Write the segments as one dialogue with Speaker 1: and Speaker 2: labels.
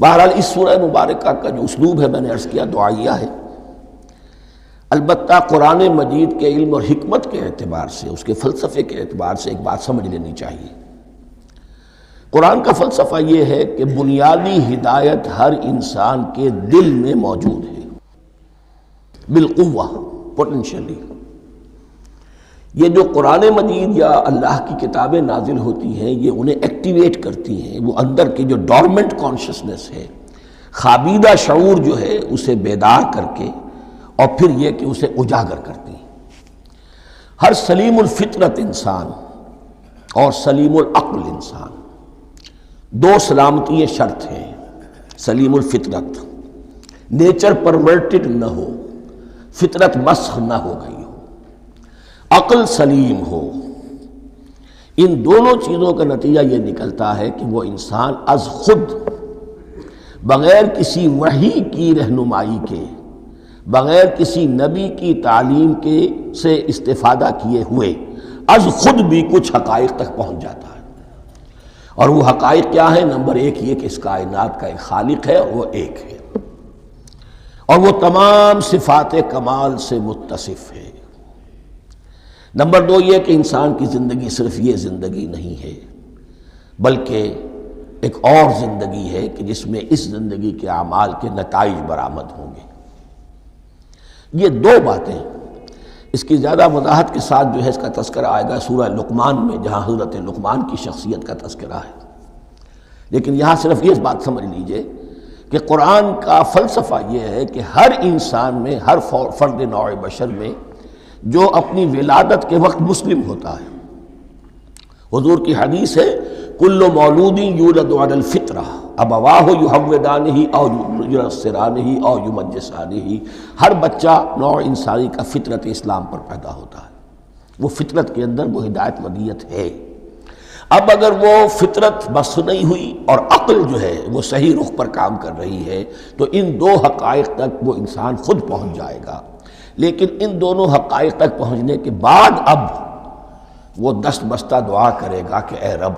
Speaker 1: بہرحال اس سورہ مبارکہ کا جو اسلوب ہے میں نے عرض کیا دعائیہ ہے، البتہ قرآن مجید کے علم اور حکمت کے اعتبار سے، اس کے فلسفے کے اعتبار سے ایک بات سمجھ لینی چاہیے۔ قرآن کا فلسفہ یہ ہے کہ بنیادی ہدایت ہر انسان کے دل میں موجود ہے، بالقوہ، پوٹینشلی۔ یہ جو قرآن مجید یا اللہ کی کتابیں نازل ہوتی ہیں یہ انہیں ایکٹیویٹ کرتی ہیں، وہ اندر کی جو ڈورمنٹ کانشسنس ہے، خوابیدہ شعور جو ہے اسے بیدار کر کے، اور پھر یہ کہ اسے اجاگر کرتی ہیں۔ ہر سلیم الفطرت انسان اور سلیم العقل انسان، دو سلامتی شرط ہیں۔ سلیم الفطرت، نیچر پرورٹڈ نہ ہو، فطرت مسخ نہ ہو گئی ہو، عقل سلیم ہو۔ ان دونوں چیزوں کا نتیجہ یہ نکلتا ہے کہ وہ انسان از خود، بغیر کسی وحی کی رہنمائی کے، بغیر کسی نبی کی تعلیم کے سے استفادہ کیے ہوئے، از خود بھی کچھ حقائق تک پہنچ جاتا ہے۔ اور وہ حقائق کیا ہیں؟ نمبر ایک یہ کہ اس کائنات کا ایک خالق ہے اور وہ ایک ہے، اور وہ تمام صفات کمال سے متصف ہے۔ نمبر دو یہ کہ انسان کی زندگی صرف یہ زندگی نہیں ہے، بلکہ ایک اور زندگی ہے کہ جس میں اس زندگی کے اعمال کے نتائج برآمد ہوں گے۔ یہ دو باتیں، اس کی زیادہ وضاحت کے ساتھ جو ہے اس کا تذکرہ آئے گا سورہ لقمان میں، جہاں حضرت لقمان کی شخصیت کا تذکرہ ہے۔ لیکن یہاں صرف یہ بات سمجھ لیجئے کہ قرآن کا فلسفہ یہ ہے کہ ہر انسان میں، ہر فرد نوع بشر میں جو اپنی ولادت کے وقت مسلم ہوتا ہے، حضور کی حدیث ہے کل مولود یولد علی الفطرہ ابواہ یحودانہ او ینصرانہ او یمجسانہ، ہر بچہ نوع انسانی کا فطرت اسلام پر پیدا ہوتا ہے، وہ فطرت کے اندر وہ ہدایت ودیت ہے۔ اب اگر وہ فطرت بس نہیں ہوئی اور عقل جو ہے وہ صحیح رخ پر کام کر رہی ہے تو ان دو حقائق تک وہ انسان خود پہنچ جائے گا۔ لیکن ان دونوں حقائق تک پہنچنے کے بعد اب وہ دست بستہ دعا کرے گا کہ اے رب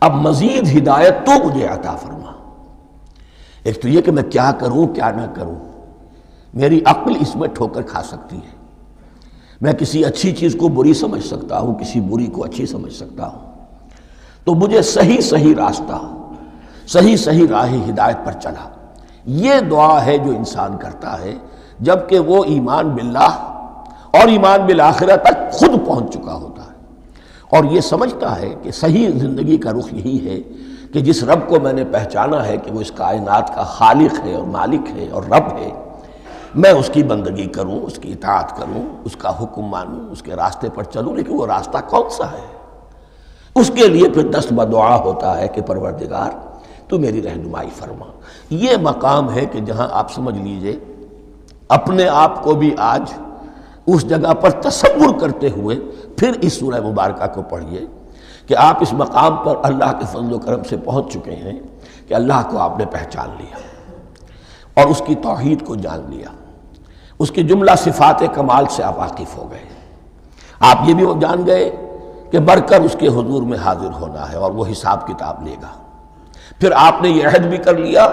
Speaker 1: اب مزید ہدایت تو مجھے عطا فرما۔ ایک تو یہ کہ میں کیا کروں کیا نہ کروں، میری عقل اس میں ٹھوکر کھا سکتی ہے، میں کسی اچھی چیز کو بری سمجھ سکتا ہوں، کسی بری کو اچھی سمجھ سکتا ہوں، تو مجھے صحیح راستہ، صحیح راہ ہدایت پر چلا۔ یہ دعا ہے جو انسان کرتا ہے جبکہ وہ ایمان باللہ اور ایمان بالآخرہ تک خود پہنچ چکا ہوتا ہے، اور یہ سمجھتا ہے کہ صحیح زندگی کا رخ یہی ہے کہ جس رب کو میں نے پہچانا ہے کہ وہ اس کائنات کا خالق ہے اور مالک ہے اور رب ہے، میں اس کی بندگی کروں، اس کی اطاعت کروں، اس کا حکم مانوں، اس کے راستے پر چلوں۔ لیکن وہ راستہ کون سا ہے؟ اس کے لیے پھر دست بدعا ہوتا ہے کہ پروردگار تو میری رہنمائی فرما۔ یہ مقام ہے کہ جہاں آپ سمجھ لیجئے اپنے آپ کو بھی آج اس جگہ پر تصور کرتے ہوئے پھر اس سورہ مبارکہ کو پڑھیے کہ آپ اس مقام پر اللہ کے فضل و کرم سے پہنچ چکے ہیں کہ اللہ کو آپ نے پہچان لیا اور اس کی توحید کو جان لیا، اس کی جملہ صفات کمال سے آپ واقف ہو گئے۔ آپ یہ بھی جان گئے کہ بڑھ کر اس کے حضور میں حاضر ہونا ہے اور وہ حساب کتاب لے گا۔ پھر آپ نے یہ عہد بھی کر لیا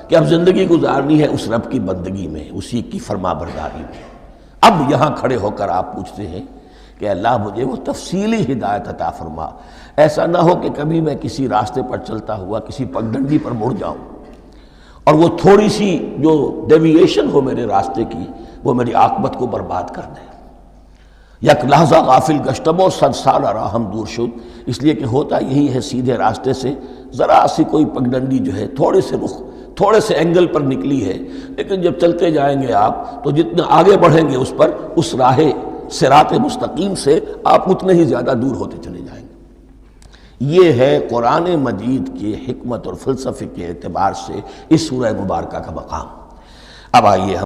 Speaker 1: کہ اب زندگی گزارنی ہے اس رب کی بندگی میں، اسی کی فرما برداری میں۔ اب یہاں کھڑے ہو کر آپ پوچھتے ہیں کہ اللہ مجھے وہ تفصیلی ہدایت عطا فرما، ایسا نہ ہو کہ کبھی میں کسی راستے پر چلتا ہوا کسی پگڈنڈی پر مڑ جاؤں اور وہ تھوڑی سی جو ڈیوییشن ہو میرے راستے کی وہ میری عاقبت کو برباد کر دے۔ یک لحظہ غافل گشتم و صد سال راہم دور شد، اس لیے کہ ہوتا یہی ہے سیدھے راستے سے ذرا سی کوئی پگڈنڈی جو ہے تھوڑے سے اینگل پر نکلی ہے، لیکن جب چلتے جائیں گے آپ تو جتنا آگے بڑھیں گے اس پر، اس راہ صراط مستقیم سے آپ اتنے ہی زیادہ دور ہوتے چلے جائیں گے۔ یہ ہے قرآن مجید کی حکمت اور فلسفے کے اعتبار سے اس سورہ مبارکہ کا مقام۔ اب آئیے